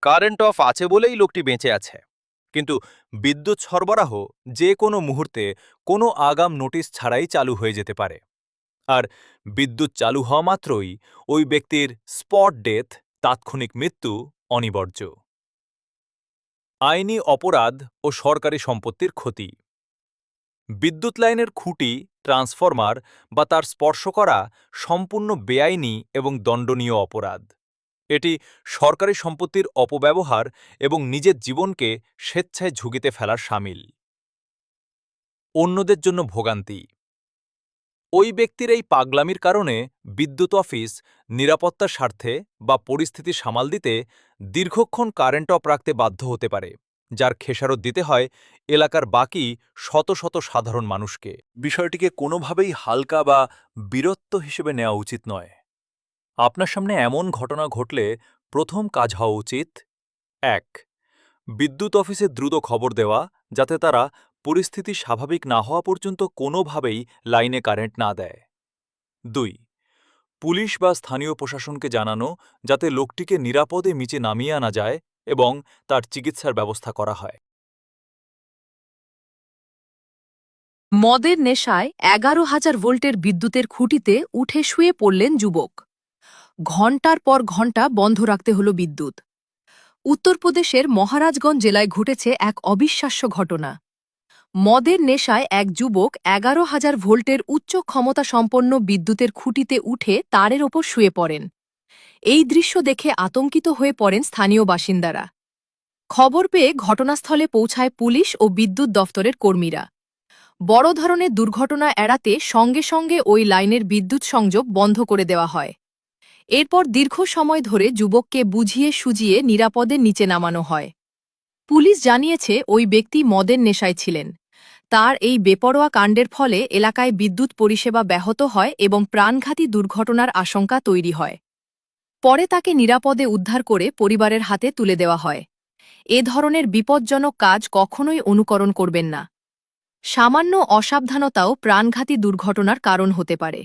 Current of আছে বলেই লোকটি বেঁচে আছে। কিন্তু বিদ্যুৎ সরবরাহ যে কোনো মুহূর্তে কোনো আগাম নোটিশ ছাড়াই চালু হয়ে যেতে পারে। আর বিদ্যুৎ চালু হওয়া মাত্রই ওই ব্যক্তির স্পট ডেথ, তাৎক্ষণিক মৃত্যু অনিবার্য। আইনি অপরাধ ও সরকারি সম্পত্তির ক্ষতি। বিদ্যুৎ লাইনের খুঁটি, ট্রান্সফরমার বা তার স্পর্শ করা সম্পূর্ণ বেআইনি এবং দণ্ডনীয় অপরাধ। এটি সরকারি সম্পত্তির অপব্যবহার এবং নিজের জীবনকে স্বেচ্ছায় ঝুঁকিতে ফেলার শামিল। অন্যদের জন্য ভোগান্তি। ওই ব্যক্তির এই পাগলামির কারণে বিদ্যুৎ অফিস নিরাপত্তার স্বার্থে বা পরিস্থিতি সামাল দিতে দীর্ঘক্ষণ কারেন্ট অফ রাখতে বাধ্য হতে পারে, যার খেসারত দিতে হয় এলাকার বাকি শত শত সাধারণ মানুষকে। বিষয়টিকে কোনোভাবেই হালকা বা বীরত্ব হিসেবে নেওয়া উচিত নয়। আপনার সামনে এমন ঘটনা ঘটলে প্রথম কাজ হওয়া উচিত: ১. বিদ্যুৎ অফিসে দ্রুত খবর দেওয়া, যাতে তারা পরিস্থিতি স্বাভাবিক না হওয়া পর্যন্ত কোনোভাবেই লাইনে কারেন্ট না দেয়। ২. পুলিশ বা স্থানীয় প্রশাসনকে জানানো, যাতে লোকটিকে নিরাপদে নিচে নামিয়ে আনা যায় এবং তার চিকিৎসার ব্যবস্থা করা হয়। মদের নেশায় 11,000 ভোল্টের বিদ্যুতের খুঁটিতে উঠে শুয়ে পড়লেন যুবক। ঘণ্টার পর ঘণ্টা বন্ধ রাখতে হল বিদ্যুৎ। উত্তরপ্রদেশের মহারাজগঞ্জ জেলায় ঘটেছে এক অবিশ্বাস্য ঘটনা। মদের নেশায় এক যুবক 11,000 ভোল্টের উচ্চ ক্ষমতা সম্পন্ন বিদ্যুতের খুঁটিতে উঠে তারের ওপর শুয়ে পড়েন। এই দৃশ্য দেখে আতঙ্কিত হয়ে পড়েন স্থানীয় বাসিন্দারা। খবর পেয়ে ঘটনাস্থলে পৌঁছায় পুলিশ ও বিদ্যুৎ দফতরের কর্মীরা। বড় ধরনের দুর্ঘটনা এড়াতে সঙ্গে সঙ্গে ওই লাইনের বিদ্যুৎ সংযোগ বন্ধ করে দেওয়া হয়। এরপর দীর্ঘ সময় ধরে যুবককে বুঝিয়ে সুজিয়ে নিরাপদে নিচে নামানো হয়। পুলিশ জানিয়েছে ওই ব্যক্তি মদের নেশায় ছিলেন। তার এই বেপরোয়া কাণ্ডের ফলে এলাকায় বিদ্যুৎ পরিষেবা ব্যাহত হয় এবং প্রাণঘাতী দুর্ঘটনার আশঙ্কা তৈরি হয়। পরে তাকে নিরাপদে উদ্ধার করে পরিবারের হাতে তুলে দেওয়া হয়। এ ধরনের বিপজ্জনক কাজ কখনোই অনুকরণ করবেন না। সামান্য অসাবধানতাও প্রাণঘাতী দুর্ঘটনার কারণ হতে পারে।